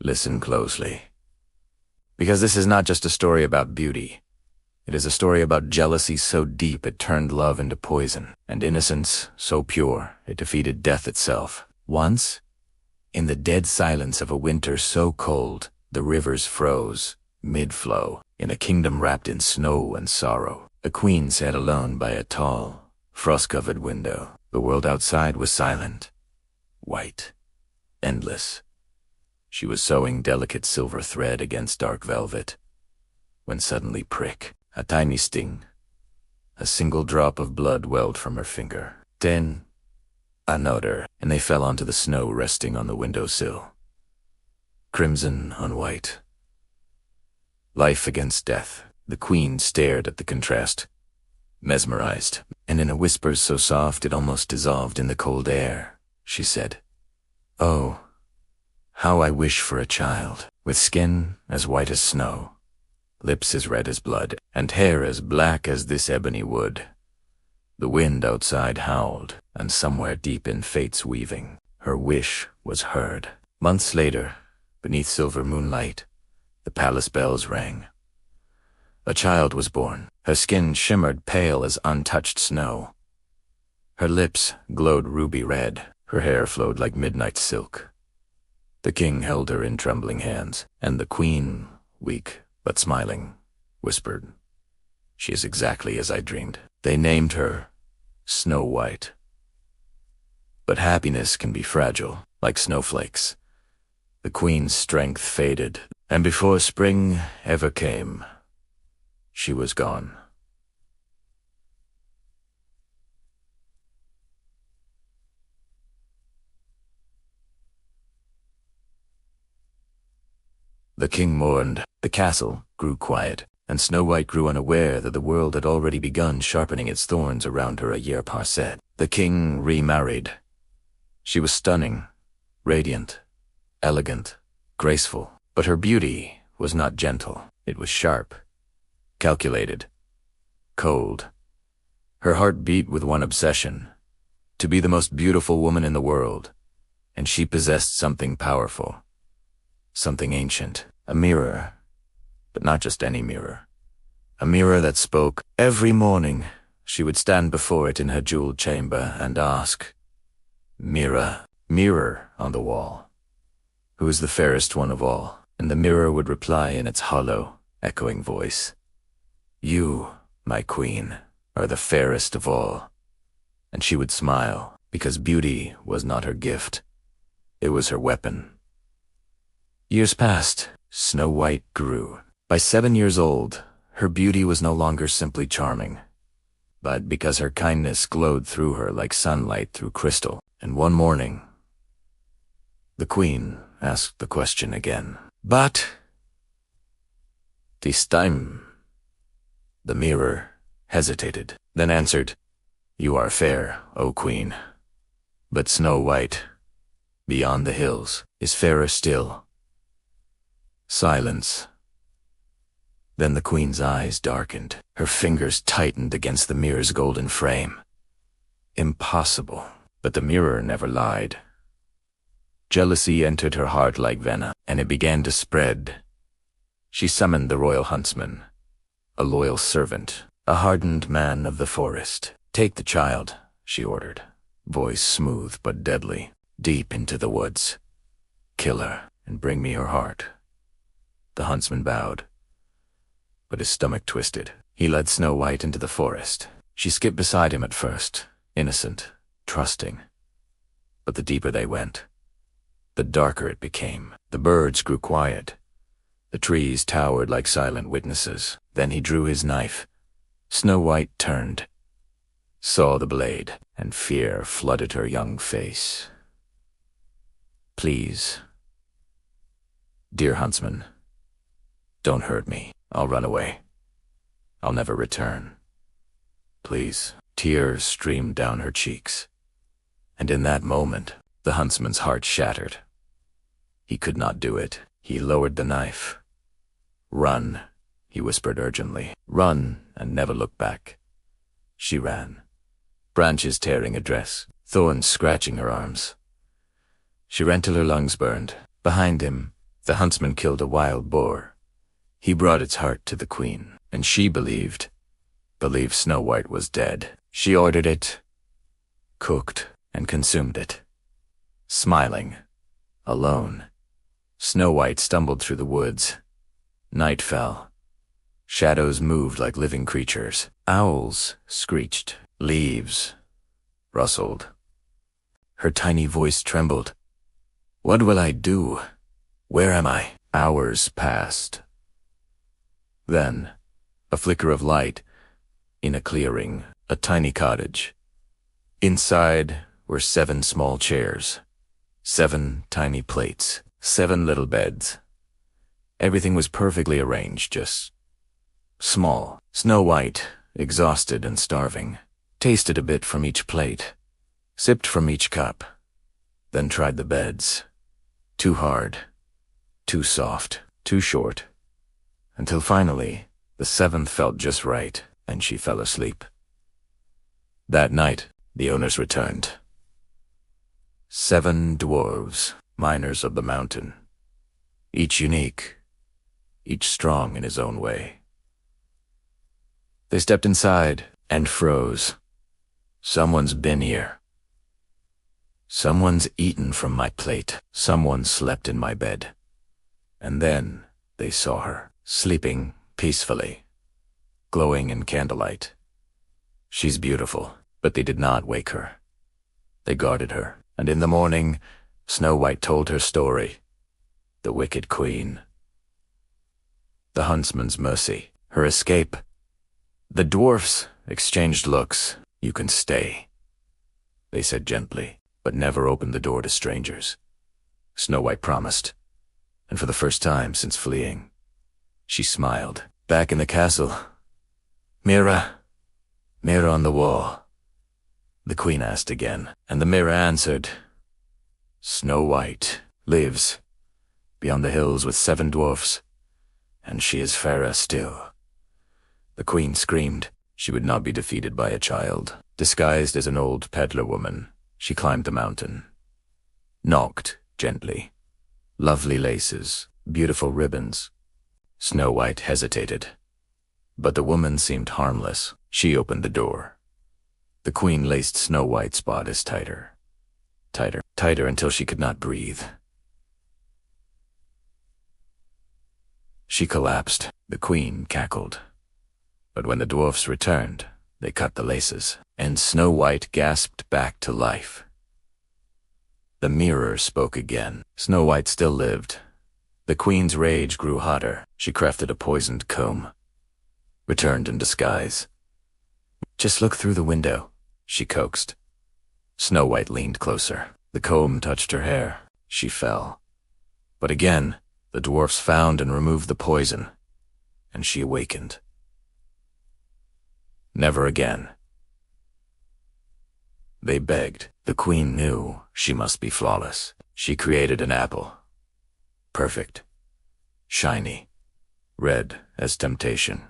Listen closely. Because this is not just a story about beauty. It is a story about jealousy so deep it turned love into poison, and innocence so pure it defeated death itself. Once, in the dead silence of a winter so cold, the rivers froze, mid-flow, in a kingdom wrapped in snow and sorrow. A queen sat alone by a tall, frost-covered window. The world outside was silent, white, endless. She was sewing delicate silver thread against dark velvet, when suddenly prick, a tiny sting. A single drop of blood welled from her finger. Then, another, and they fell onto the snow resting on the windowsill. Crimson on white. Life against death. The queen stared at the contrast, mesmerized, and in a whisper so soft it almost dissolved in the cold air, she said, "Oh, how I wish for a child, with skin as white as snow, lips as red as blood, and hair as black as this ebony wood." The wind outside howled, and somewhere deep in fate's weaving, her wish was heard. Months later, beneath silver moonlight, the palace bells rang. A child was born. Her skin shimmered pale as untouched snow. Her lips glowed ruby red. Her hair flowed like midnight silk. The king held her in trembling hands, and the queen, weak but smiling, whispered, "She is exactly as I dreamed." They named her Snow White. But happiness can be fragile, like snowflakes. The queen's strength faded, and before spring ever came, she was gone. The king mourned. The castle grew quiet, and Snow White grew unaware that the world had already begun sharpening its thorns around her a year passé. The king remarried. She was stunning, radiant, elegant, graceful, but her beauty was not gentle. It was sharp, calculated, cold. Her heart beat with one obsession, to be the most beautiful woman in the world, and she possessed something powerful, something ancient, a mirror, but not just any mirror. A mirror that spoke. Every morning, she would stand before it in her jeweled chamber and ask, "Mirror, mirror on the wall, who is the fairest one of all?" And the mirror would reply in its hollow, echoing voice, "You, my queen, are the fairest of all." And she would smile, because beauty was not her gift. It was her weapon. Years passed. Snow White grew. By 7 years old, her beauty was no longer simply charming, but because her kindness glowed through her like sunlight through crystal. And one morning, the queen asked the question again. But this time, the mirror hesitated, then answered, "You are fair, O queen, but Snow White, beyond the hills, is fairer still." Silence. Then the queen's eyes darkened. Her fingers tightened against the mirror's golden frame. Impossible. But the mirror never lied. Jealousy entered her heart like venom, and it began to spread. She summoned the royal huntsman, a loyal servant, a hardened man of the forest. "Take the child," she ordered, voice smooth but deadly, "deep into the woods. Kill her and bring me her heart." The huntsman bowed, but his stomach twisted. He led Snow White into the forest. She skipped beside him at first, innocent, trusting. But the deeper they went, the darker it became. The birds grew quiet. The trees towered like silent witnesses. Then he drew his knife. Snow White turned, saw the blade, and fear flooded her young face. "Please, dear huntsman, don't hurt me. I'll run away. I'll never return. Please." Tears streamed down her cheeks. And in that moment, the huntsman's heart shattered. He could not do it. He lowered the knife. "Run," he whispered urgently. "Run and never look back." She ran, branches tearing her dress, thorns scratching her arms. She ran till her lungs burned. Behind him, The huntsman killed a wild boar. He brought its heart to the queen, and she believed Snow White was dead. She ordered it, cooked, and consumed it. Smiling, alone, Snow White stumbled through the woods. Night fell. Shadows moved like living creatures. Owls screeched. Leaves rustled. Her tiny voice trembled. What will I do? Where am I? Hours passed. Then, a flicker of light. In a clearing, a tiny cottage. Inside were 7 small chairs, 7 tiny plates, 7 little beds. Everything was perfectly arranged, just small. Snow White, exhausted and starving, tasted a bit from each plate, sipped from each cup, then tried the beds. Too hard, too soft, too short, until finally, the 7th felt just right, and she fell asleep. That night, the owners returned. 7 dwarves, miners of the mountain, each unique, each strong in his own way. They stepped inside and froze. Someone's been here. Someone's eaten from my plate. Someone slept in my bed. And then they saw her, sleeping peacefully, glowing in candlelight. She's beautiful, but they did not wake her. They guarded her, and in the morning, Snow White told her story. The wicked queen. The huntsman's mercy. Her escape. The dwarfs exchanged looks. You can stay, they said gently, but never opened the door to strangers. Snow White promised, and for the first time since fleeing, she smiled. Back in the castle, Mirror, mirror on the wall, the queen asked again, and the mirror answered, Snow White lives beyond the hills with 7 dwarfs, and she is fairer still. The queen screamed. She would not be defeated by a child. Disguised as an old peddler woman, she climbed the mountain. Knocked gently. Lovely laces, beautiful ribbons. Snow White hesitated. But the woman seemed harmless. She opened the door. The queen laced Snow White's bodice tighter. Tighter, tighter until she could not breathe. She collapsed. The queen cackled. But when the dwarfs returned, they cut the laces, and Snow White gasped back to life. The mirror spoke again. Snow White still lived. The queen's rage grew hotter. She crafted a poisoned comb. Returned in disguise. Just look through the window, she coaxed. Snow White leaned closer. The comb touched her hair. She fell. But again, the dwarfs found and removed the poison, and she awakened. Never again. They begged. The queen knew she must be flawless. She created an apple. Perfect. Shiny. Red as temptation.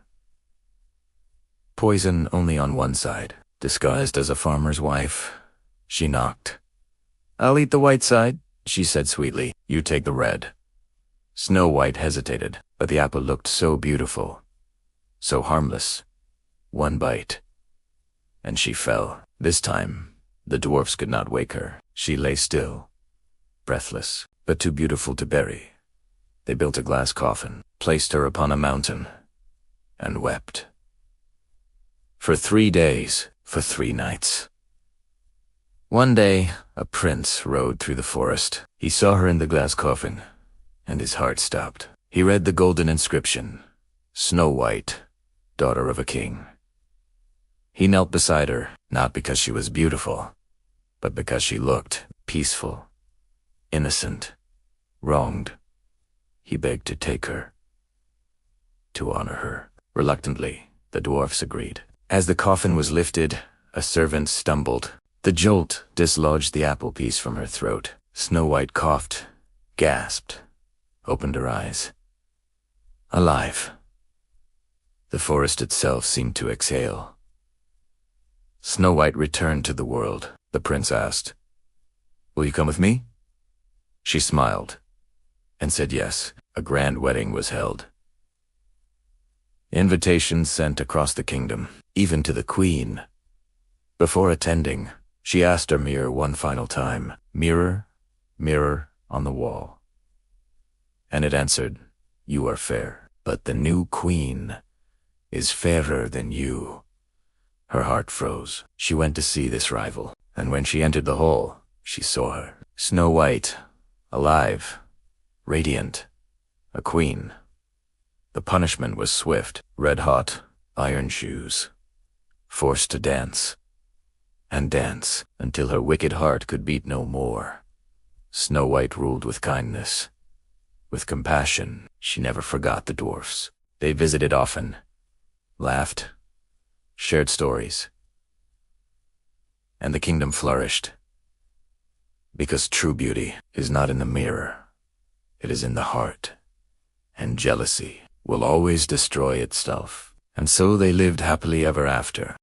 Poison only on one side. Disguised as a farmer's wife, she knocked. I'll eat the white side, she said sweetly. You take the red. Snow White hesitated, but the apple looked so beautiful, so harmless. One bite, and she fell. This time, the dwarfs could not wake her. She lay still, breathless, but too beautiful to bury. They built a glass coffin, placed her upon a mountain, and wept. For 3 days, for 3 nights. One day, a prince rode through the forest. He saw her in the glass coffin, and his heart stopped. He read the golden inscription, Snow White, daughter of a king. He knelt beside her, not because she was beautiful, but because she looked peaceful, innocent, wronged. He begged to take her, to honor her. Reluctantly, the dwarfs agreed. As the coffin was lifted, a servant stumbled. The jolt dislodged the apple piece from her throat. Snow White coughed, gasped, opened her eyes. Alive. The forest itself seemed to exhale. Snow White returned to the world. The prince asked, Will you come with me? She smiled. and said yes. A grand wedding was held. Invitations sent across the kingdom, even to the queen. Before attending, she asked her mirror one final time, "Mirror, mirror on the wall." And it answered, "You are fair, but the new queen is fairer than you." Her heart froze. She went to see this rival, and when she entered the hall, she saw her. Snow White, alive, radiant, a queen. The punishment was swift, red-hot, iron shoes. Forced to dance, and dance, until her wicked heart could beat no more. Snow White ruled with kindness, with compassion. She never forgot the dwarfs. They visited often, laughed, shared stories, and the kingdom flourished. Because true beauty is not in the mirror, it is in the heart, and jealousy will always destroy itself. And so they lived happily ever after.